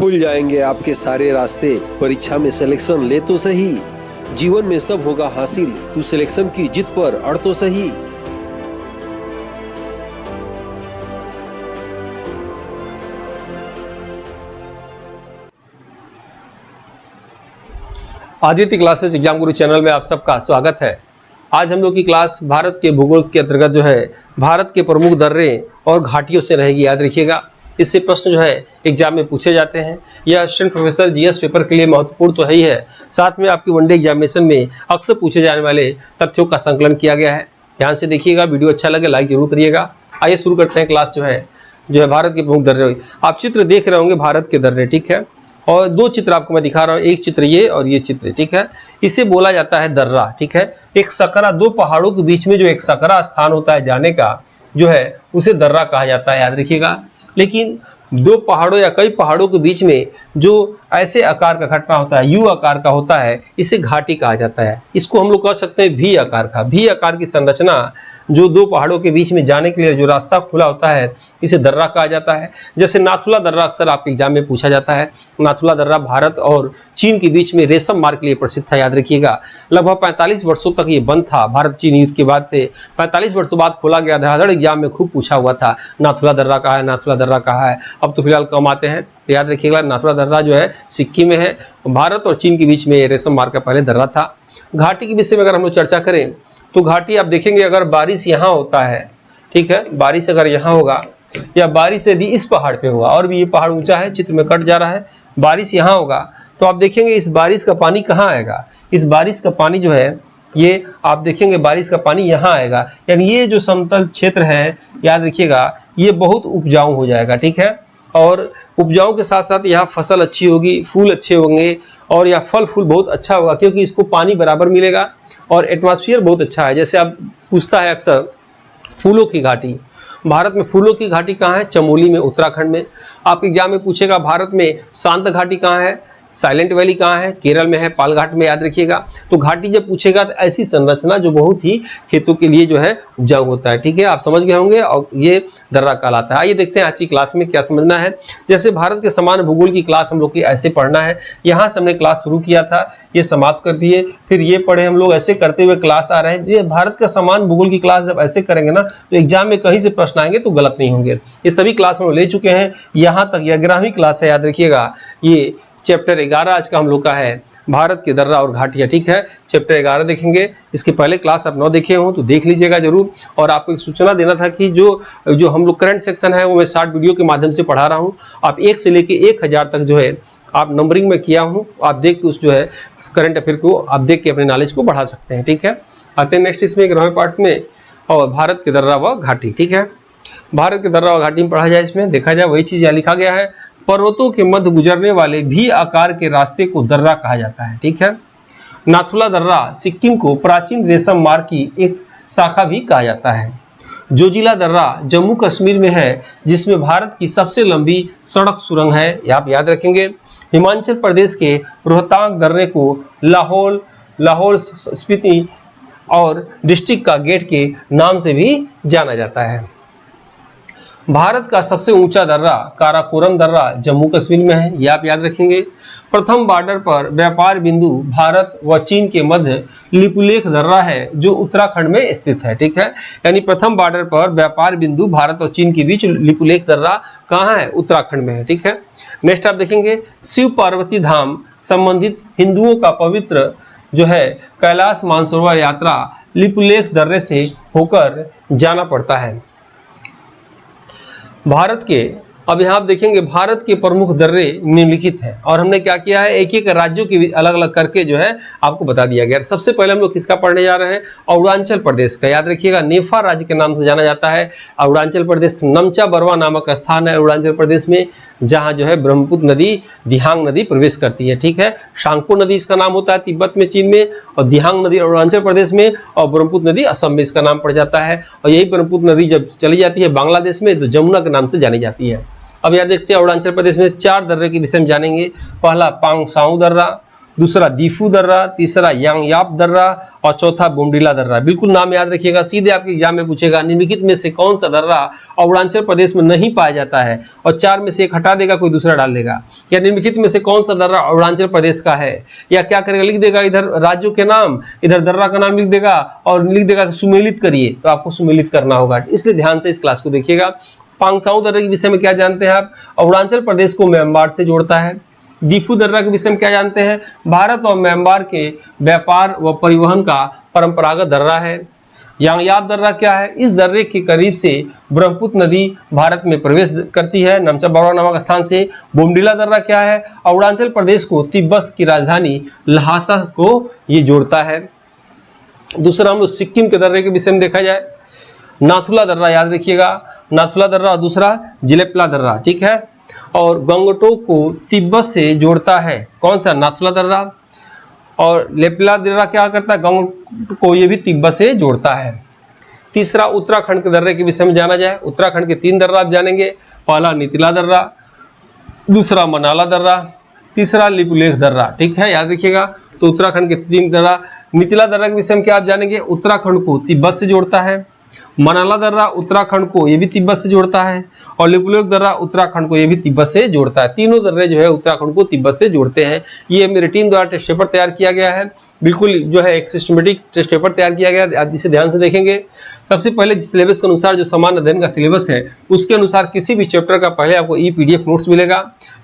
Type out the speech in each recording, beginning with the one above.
खुल जाएंगे आपके सारे रास्ते। परीक्षा में सिलेक्शन ले तो सही, जीवन में सब होगा हासिल। तू सिलेक्शन की जिद पर अड़ तो सही। आदित्य क्लासेस एग्जाम गुरु चैनल में आप सबका स्वागत है। आज हम लोग की क्लास भारत के भूगोल के अंतर्गत जो है भारत के प्रमुख दर्रे और घाटियों से रहेगी। याद रखिएगा, इससे प्रश्न जो है एग्जाम में पूछे जाते हैं। यह असिस्टेंट प्रोफेसर जीएस पेपर के लिए महत्वपूर्ण तो है ही है, साथ में आपकी वनडे एग्जामिनेशन में अक्सर पूछे जाने वाले तथ्यों का संकलन किया गया है। ध्यान से देखिएगा, वीडियो अच्छा लगे लाइक जरूर करिएगा। आइए शुरू करते हैं क्लास जो है भारत के प्रमुख दर्रे। आप चित्र देख रहे होंगे भारत के दर्रे, ठीक है। और दो चित्र आपको मैं दिखा रहा हूँ, एक चित्र ये और ये चित्र, ठीक है। इसे बोला जाता है दर्रा, ठीक है। एक सकरा, दो पहाड़ों के बीच में जो एक सकरा स्थान होता है जाने का, जो है उसे दर्रा कहा जाता है। याद रखिएगा, लेकिन दो पहाड़ों या कई पहाड़ों के बीच में जो ऐसे आकार का घटना होता है, यू आकार का होता है, इसे घाटी कहा जाता है। इसको हम लोग कह सकते हैं भी आकार का। भी आकार की संरचना जो दो पहाड़ों के बीच में जाने के लिए जो रास्ता खुला होता है, इसे दर्रा कहा जाता है। जैसे नाथुला दर्रा अक्सर आपके एग्जाम में पूछा जाता है। नाथुला दर्रा भारत और चीन के बीच में रेशम मार्ग के लिए प्रसिद्ध था। याद रखिएगा, लगभग 45 वर्षों तक ये बंद था। भारत चीन युद्ध के बाद से 45 वर्षों बाद खोला गया। धड़ाधड़ एग्जाम में खूब पूछा हुआ था, नाथुला दर्रा कहाँ है, नाथुला दर्रा कहाँ है। अब तो फिलहाल कम आते हैं, तो याद रखिएगा नाथुला दर्रा जो है सिक्किम में है। भारत और चीन के बीच में रेशम मार्ग का पहले दर्रा था। घाटी के विषय में अगर हम लोग चर्चा करें तो घाटी आप देखेंगे, अगर बारिश यहाँ होता है, ठीक है, बारिश अगर यहाँ होगा या बारिश यदि इस पहाड़ पे होगा, और भी ये पहाड़ ऊंचा है, चित्र में कट जा रहा है, बारिश यहाँ होगा तो आप देखेंगे इस बारिश का पानी कहाँ आएगा। इस बारिश का पानी जो है ये आप देखेंगे बारिश का पानी यहाँ आएगा, यानी ये जो समतल क्षेत्र है, याद रखिएगा, ये बहुत उपजाऊ हो जाएगा, ठीक है। और उपजाऊ के साथ साथ यहाँ फसल अच्छी होगी, फूल अच्छे होंगे और यह फल फूल बहुत अच्छा होगा, क्योंकि इसको पानी बराबर मिलेगा और एटमॉस्फेयर बहुत अच्छा है। जैसे आप पूछता है अक्सर फूलों की घाटी, भारत में फूलों की घाटी कहाँ है? चमोली में, उत्तराखंड में। आपके एग्जाम में पूछेगा भारत में शांत घाटी कहाँ है? साइलेंट वैली कहाँ है? केरल में है, पालघाट में। याद रखिएगा, तो घाटी जब पूछेगा तो ऐसी संरचना जो बहुत ही खेतों के लिए जो है उपजाऊ होता है, ठीक है। आप समझ गए होंगे, और ये दर्रा कहलाता है। आइए देखते हैं आज की क्लास में क्या समझना है। जैसे भारत के समान भूगोल की क्लास हम लोग की ऐसे पढ़ना है। यहाँ से हमने क्लास शुरू किया था, ये समाप्त कर दिए, फिर ये पढ़े हम लोग, ऐसे करते हुए क्लास आ रहे हैं। ये भारत का समान भूगोल की क्लास जब ऐसे करेंगे ना, तो एग्जाम में कहीं से प्रश्न आएंगे तो गलत नहीं होंगे। ये सभी क्लास हम लोग ले चुके हैं, यहाँ तक 11वीं क्लास है। याद रखिएगा, ये चैप्टर 11 आज का हम लोग का है, भारत के दर्रा और घाटियाँ, ठीक है। चैप्टर 11 देखेंगे। इसके पहले क्लास आप 9 देखे हो तो देख लीजिएगा जरूर। और आपको एक सूचना देना था कि जो हम लोग करंट सेक्शन है वो मैं शॉर्ट वीडियो के माध्यम से पढ़ा रहा हूँ। आप 1 से लेके 1000 तक जो है आप नंबरिंग में किया हूँ, आप देख के उस जो है करंट अफेयर को आप देख के अपने नॉलेज को बढ़ा सकते हैं, ठीक है। आते हैं नेक्स्ट इसमें 11वें पार्ट्स में, और भारत के दर्रा व घाटी, ठीक है। भारत के दर्रा और घाटी में पढ़ा जाए, इसमें देखा जाए वही चीज़ यहाँ लिखा गया है। पर्वतों के मध्य गुजरने वाले भी आकार के रास्ते को दर्रा कहा जाता है, ठीक है। नाथुला दर्रा सिक्किम को प्राचीन रेशम मार्ग की एक शाखा भी कहा जाता है। जोजिला दर्रा जम्मू कश्मीर में है, जिसमें भारत की सबसे लंबी सड़क सुरंग है, आप याद रखेंगे। हिमाचल प्रदेश के रोहतांग दर्रे को लाहौल स्पीति और डिस्ट्रिक्ट का गेट के नाम से भी जाना जाता है। भारत का सबसे ऊंचा दर्रा काराकोरम दर्रा जम्मू कश्मीर में है, ये आप याद रखेंगे। प्रथम बॉर्डर पर व्यापार बिंदु भारत व चीन के मध्य लिपुलेख दर्रा है, जो उत्तराखंड में स्थित है, ठीक है। यानी प्रथम बॉर्डर पर व्यापार बिंदु भारत और चीन के बीच लिपुलेख दर्रा कहाँ है? उत्तराखंड में है, ठीक है। नेक्स्ट आप देखेंगे, शिव पार्वती धाम संबंधित हिंदुओं का पवित्र जो है कैलाश मानसरोवर यात्रा लिपुलेख दर्रे से होकर जाना पड़ता है। भारत के, अब यहाँ आप देखेंगे भारत के प्रमुख दर्रे निम्नलिखित हैं, और हमने क्या किया है, एक एक राज्यों की अलग अलग करके जो है आपको बता दिया गया। सबसे पहले हम लोग किसका पढ़ने जा रहे हैं? अरुणाचल प्रदेश का। याद रखिएगा, नेफा राज्य के नाम से जाना जाता है अरुणाचल प्रदेश। नमचा बरवा नामक स्थान है अरुणाचल प्रदेश में, जहाँ जो है ब्रह्मपुत्र नदी, दिहांग नदी प्रवेश करती है, ठीक है। शांगपो नदी इसका नाम होता है तिब्बत में, चीन में, और दिहांग नदी अरुणाचल प्रदेश में, और ब्रह्मपुत्र नदी असम में इसका नाम पड़ जाता है। और यही ब्रह्मपुत्र नदी जब चली जाती है बांग्लादेश में तो जमुना के नाम से जानी जाती है। अब यहाँ देखते हैं अरुणाचल प्रदेश में 4 दर्रे के विषय में जानेंगे। पहला पांगसाऊ दर्रा, दूसरा दीफू दर्रा, तीसरा यांगयाप दर्रा और चौथा बोमडिला दर्रा। बिल्कुल नाम याद रखिएगा, सीधे आपके एग्जाम में पूछेगा निम्नलिखित में से कौन सा दर्रा अरुणाचल प्रदेश में नहीं पाया जाता है, और 4 में से एक हटा देगा, कोई दूसरा डाल देगा। या निम्नलिखित में से कौन सा दर्रा अरुणाचल प्रदेश का है, या क्या करेगा, लिख देगा इधर राज्यों के नाम, इधर दर्रा का नाम लिख देगा और लिख देगा सुमेलित करिए, तो आपको सुमेलित करना होगा। इसलिए ध्यान से इस क्लास को देखिएगा। पांगसाऊ दर्रे के विषय में क्या जानते हैं आप, अरुणाचल प्रदेश को म्यांमार से जोड़ता है। दीफू दर्रा के विषय में क्या जानते हैं, भारत और म्यांमार के व्यापार व परिवहन का परंपरागत दर्रा है। यांगयाप दर्रा क्या है, इस दर्रे के करीब से ब्रह्मपुत्र नदी भारत में प्रवेश करती है नमचा बावड़ा नामक स्थान से। बोमडिला दर्रा क्या है, अरुणाचल प्रदेश को तिब्बत की राजधानी ल्हासा को ये जोड़ता है। दूसरा हम लोग सिक्किम के दर्रे के विषय में देखा जाए, नाथुला दर्रा याद रखिएगा, नाथुला दर्रा और दूसरा जिलेपला दर्रा, ठीक है। और गंगटोक को तिब्बत से जोड़ता है, कौन सा, नाथुला दर्रा। और लेपला दर्रा क्या करता है, गंगटोक को ये भी तिब्बत से जोड़ता है। तीसरा उत्तराखंड के दर्रे के विषय में जाना जाए, उत्तराखंड के 3 दर्रा आप जानेंगे, पहला नीतिला दर्रा, दूसरा मनाला दर्रा, तीसरा लिपुलेख दर्रा, ठीक है, याद रखिएगा। तो उत्तराखंड के 3 दर्रा, नीतिला दर्रा के विषय में क्या आप जानेंगे, उत्तराखंड को तिब्बत से जोड़ता है। मनाला दर्रा उत्तराखंड को ये भी तिब्बत से जोड़ता है, और लिपुलेख दर्रा उत्तराखंड को ये भी तिब्बत से जोड़ता है। तीनों दर्रे जो है उत्तराखंड को तिब्बत से जोड़ते हैं। ये मेरी टीम द्वारा टेस्ट पेपर तैयार किया गया है, बिल्कुल जो है एक सिस्टमेटिक टेस्ट पेपर तैयार किया गया है, आप इसे ध्यान से देखेंगे। सबसे पहले सिलेबस के अनुसार जो सामान्य अध्ययन का सिलेबस है उसके अनुसार किसी भी चैप्टर का पहले आपको PDF नोट्स मिलेगा,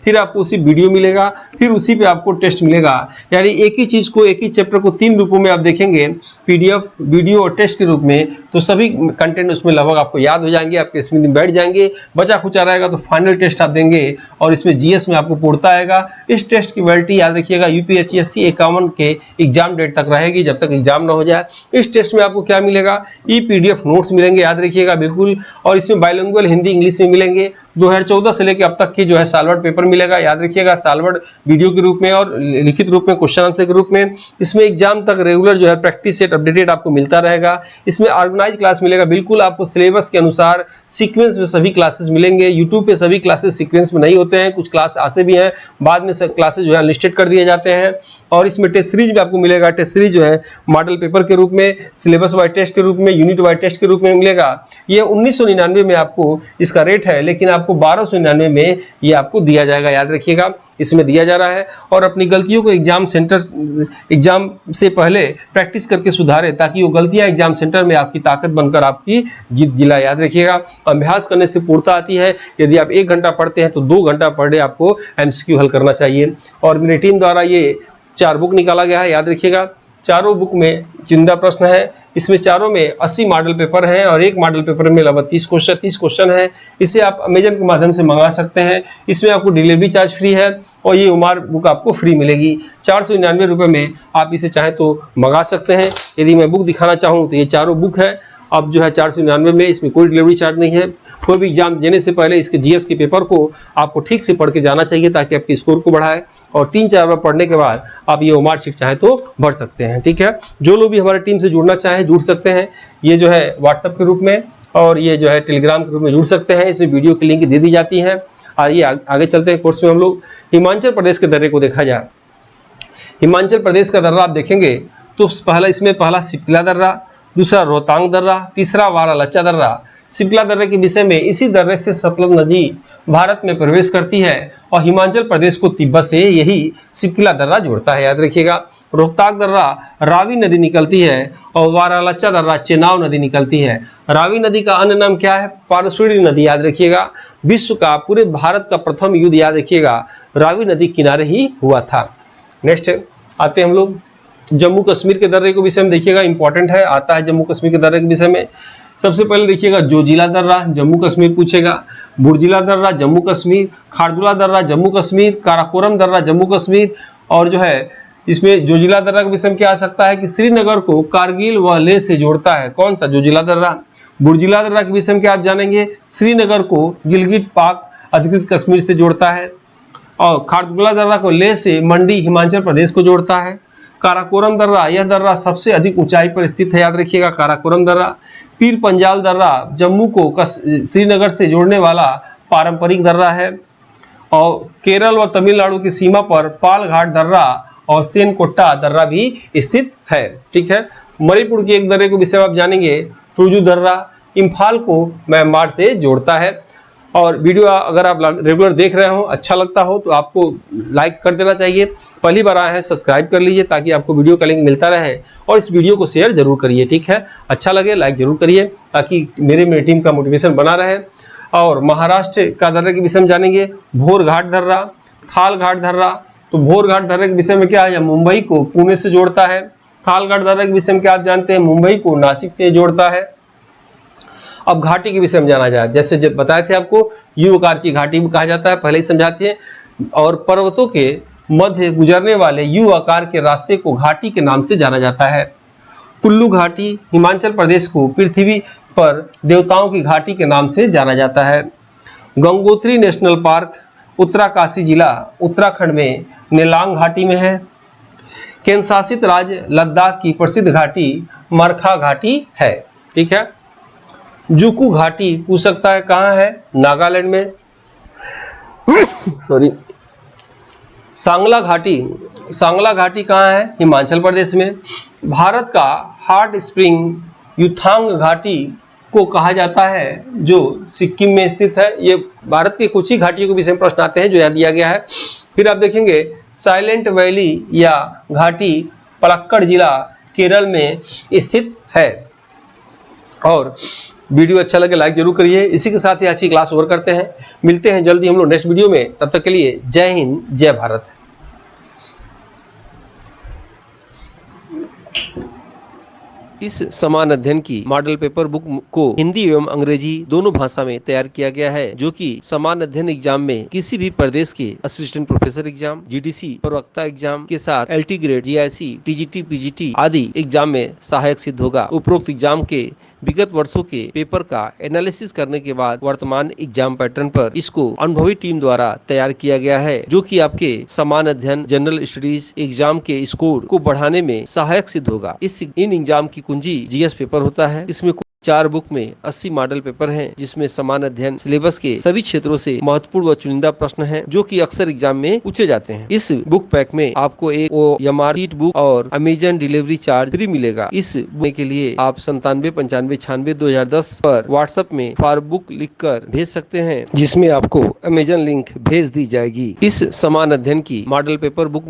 फिर आपको उसी वीडियो मिलेगा, फिर उसी पे आपको टेस्ट मिलेगा। यानी एक ही चीज़ को, एक ही चैप्टर को 3 रूपों में आप देखेंगे, PDF, वीडियो और टेस्ट के रूप में, तो सभी कंटेंट उसमें लगभग आपको याद हो जाएंगे, आपके इसमें दिन बैठ जाएंगे। बचा खुचा रहेगा तो फाइनल टेस्ट आप देंगे और इसमें GS में आपको पूर्णता आएगा। इस टेस्ट की वैलिडिटी याद रखिएगा UPSC 51 के एग्जाम डेट तक रहेगी, जब तक एग्जाम ना हो जाए। इस टेस्ट में आपको क्या मिलेगा, PDF नोट्स मिलेंगे, याद रखिएगा बिल्कुल, और इसमें बाइलिंगुअल हिंदी इंग्लिश में मिलेंगे। 2014 से लेकर अब तक की जो है सालवर्ड पेपर मिलेगा, याद रखिएगा, सालवर्ड वीडियो के रूप में और लिखित रूप में, क्वेश्चन आंसर के रूप में। इसमें एग्जाम तक रेगुलर जो है प्रैक्टिस सेट अपडेटेड आपको मिलता रहेगा। इसमें ऑर्गेनाइज क्लास मिलेगा, बिल्कुल आपको सिलेबस के अनुसार सीक्वेंस में सभी क्लासेस मिलेंगे। यूट्यूब पे सभी क्लासेस सीक्वेंस में नहीं होते हैं, कुछ क्लास ऐसे भी हैं, बाद में सब क्लासेस जो है अनलिस्टेड कर दिए जाते हैं। और इसमें टेस्ट सीरीज भी आपको मिलेगा, टेस्ट सीरीज जो है मॉडल पेपर के रूप में, सिलेबस वाइज टेस्ट के रूप में, यूनिट वाइज टेस्ट के रूप में मिलेगा। ये 1999 में आपको इसका रेट है, लेकिन आपको 1299 में ये आपको दिया जाएगा, याद रखिएगा, इसमें दिया जा रहा है। और अपनी गलतियों को एग्जाम से पहले प्रैक्टिस करके सुधारें, ताकि वो गलतियां एग्जाम सेंटर में आपकी ताकत बनकर आपकी जीत जिलाए, याद रखिएगा। अभ्यास करने से पूर्णता आती है। यदि आप 1 घंटा पढ़ते हैं तो 2 घंटा पर डे आपको MCQ हल करना चाहिए। और मेरी टीम द्वारा ये 4 बुक निकाला गया है, याद रखिएगा। चारों बुक में चुनिंदा प्रश्न है, इसमें चारों में 80 मॉडल पेपर हैं और एक मॉडल पेपर में लगभग 30 क्वेश्चन है। इसे आप अमेजन के माध्यम से मंगा सकते हैं। इसमें आपको डिलीवरी चार्ज फ्री है और ये उमार बुक आपको फ्री मिलेगी। 499 रुपये में आप इसे चाहें तो मंगा सकते हैं। यदि मैं बुक दिखाना चाहूँ तो ये चारों बुक है, अब जो है 499 में, इसमें कोई डिलीवरी चार्ज नहीं है। कोई भी एग्जाम देने से पहले इसके GS के पेपर को आपको ठीक से पढ़ के जाना चाहिए, ताकि आपके स्कोर को बढ़ाए। और 3-4 बार पढ़ने के बाद आप ये ओमार शीट चाहे तो भर सकते हैं, ठीक है। जो लोग भी हमारी टीम से जुड़ना चाहें जुड़ सकते हैं। ये जो है व्हाट्सएप के रूप में और ये जो है टेलीग्राम के रूप में जुड़ सकते हैं। इसमें वीडियो की लिंक दे दी जाती है। आइए आगे चलते हैं कोर्स में। हम लोग हिमाचल प्रदेश के दर्रे को देखा जाए। हिमाचल प्रदेश का दर्रा आप देखेंगे तो पहला सिपला दर्रा, दूसरा रोहतांग दर्रा, तीसरा वारालच्चा दर्रा। सिपला दर्रे के विषय में, इसी दर्रे से सतलज नदी भारत में प्रवेश करती है और हिमाचल प्रदेश को तिब्बत से यही सिपला दर्रा जोड़ता है, याद रखिएगा। रोहतांग दर्रा रावी नदी निकलती है और वारालच्चा दर्रा चेनाब नदी निकलती है। रावी नदी का अन्य नाम क्या है, पारसुड़ी नदी, याद रखिएगा। विश्व का, पूरे भारत का प्रथम युद्ध, याद रखिएगा, रावी नदी किनारे ही हुआ था। नेक्स्ट आते हैं हम लोग जम्मू कश्मीर के दर्रे के विषय में, देखिएगा इंपॉर्टेंट है, आता है जम्मू कश्मीर के दर्रे के विषय में। सबसे पहले देखिएगा जोजिला दर्रा जम्मू कश्मीर पूछेगा, बुर्जिला दर्रा जम्मू कश्मीर, खारदुला दर्रा जम्मू कश्मीर, काराकोरम दर्रा जम्मू कश्मीर। और जो है इसमें जोजिला दर्रा के विषय में क्या आ सकता है कि श्रीनगर को कारगिल व लेह से जोड़ता है, कौन सा, जोजिला दर्रा। बुर्जिला दर्रा के विषय में क्या आप जानेंगे, श्रीनगर को गिलगिट पाक अधिकृत कश्मीर से जोड़ता है। और खारदुला दर्रा को लेह से मंडी हिमाचल प्रदेश को जोड़ता है। काराकोरम दर्रा, यह दर्रा सबसे अधिक ऊंचाई पर स्थित है, याद रखिएगा, काराकोरम दर्रा। पीर पंजाल दर्रा जम्मू को श्रीनगर से जोड़ने वाला पारंपरिक दर्रा है। और केरल और तमिलनाडु की सीमा पर पालघाट दर्रा और सेनकोट्टा दर्रा भी स्थित है। ठीक है, मणिपुर के एक दर्रे को विषय में आप जानेंगे, टुरजू दर्रा इम्फाल को म्यांमार से जोड़ता है। और वीडियो अगर आप रेगुलर देख रहे हो, अच्छा लगता हो तो आपको लाइक कर देना चाहिए। पहली बार आए हैं सब्सक्राइब कर लीजिए ताकि आपको वीडियो का लिंक मिलता रहे, और इस वीडियो को शेयर जरूर करिए। ठीक है, अच्छा लगे लाइक जरूर करिए ताकि मेरी टीम का मोटिवेशन बना रहे। और महाराष्ट्र का दर्रे के विषय में जानेंगे, भोर घाट दर्रा, थाल घाट दर्रा। तो भोर घाट दर्रे के विषय में क्या है, मुंबई को पुणे से जोड़ता है। थाल घाट दर्रे के विषय में क्या आप जानते हैं, मुंबई को नासिक से जोड़ता है। अब घाटी के विषय में जाना जाए, जैसे जब बताए थे आपको यू आकार की घाटी कहा जाता है, पहले ही समझाते हैं। और पर्वतों के मध्य गुजरने वाले यू आकार के रास्ते को घाटी के नाम से जाना जाता है। कुल्लू घाटी हिमाचल प्रदेश को पृथ्वी पर देवताओं की घाटी के नाम से जाना जाता है। गंगोत्री नेशनल पार्क उत्तराकाशी जिला उत्तराखंड में नेलांग घाटी में है। केंद्र शासित राज्य लद्दाख की प्रसिद्ध घाटी मरखा घाटी है। ठीक है, जुकू घाटी पूछ सकता है कहाँ है, नागालैंड में। सॉरी, सांगला घाटी कहाँ है, हिमाचल प्रदेश में। भारत का हॉट स्प्रिंग युथांग घाटी को कहा जाता है, जो सिक्किम में स्थित है। ये भारत की कुछ ही घाटियों के विषय में प्रश्न आते हैं जो यहाँ दिया गया है। फिर आप देखेंगे साइलेंट वैली या घाटी पलक्कड़ जिला केरल में स्थित है। और वीडियो अच्छा लगे लाइक जरूर करिए। इसी के साथ ही आज की क्लास ओवर करते हैं, मिलते हैं जल्दी हम लोग नेक्स्ट वीडियो में। तब तक के लिए जय हिंद जय भारत। इस समान अध्ययन की मॉडल पेपर बुक को हिंदी एवं अंग्रेजी दोनों भाषा में तैयार किया गया है, जो कि समान अध्ययन एग्जाम में किसी भी प्रदेश के असिस्टेंट प्रोफेसर एग्जाम, जीडीसी प्रवक्ता एग्जाम के साथ LT grade, GIC, TGT, PGT आदि एग्जाम में सहायक सिद्ध होगा। उपरोक्त एग्जाम के विगत वर्षों के पेपर का एनालिसिस करने के बाद वर्तमान एग्जाम पैटर्न पर इसको अनुभवी टीम द्वारा तैयार किया गया है, जो कि आपके समान अध्ययन जनरल स्टडीज एग्जाम के स्कोर को बढ़ाने में सहायक सिद्ध होगा। इन एग्जाम की कुंजी जीएस पेपर होता है। इसमें 4 बुक में 80 मॉडल पेपर हैं, जिसमें समान अध्ययन सिलेबस के सभी क्षेत्रों से महत्वपूर्ण व चुनिंदा प्रश्न हैं, जो कि अक्सर एग्जाम में पूछे जाते हैं। इस बुक पैक में आपको एक OMR शीट बुक और अमेजन डिलीवरी चार्ज फ्री मिलेगा। इस बुक के लिए आप 9795962010 पर व्हाट्सएप में फॉर बुक लिखकर भेज सकते हैं, जिसमें आपको अमेजन लिंक भेज दी जाएगी। इस समान अध्ययन की मॉडल पेपर बुक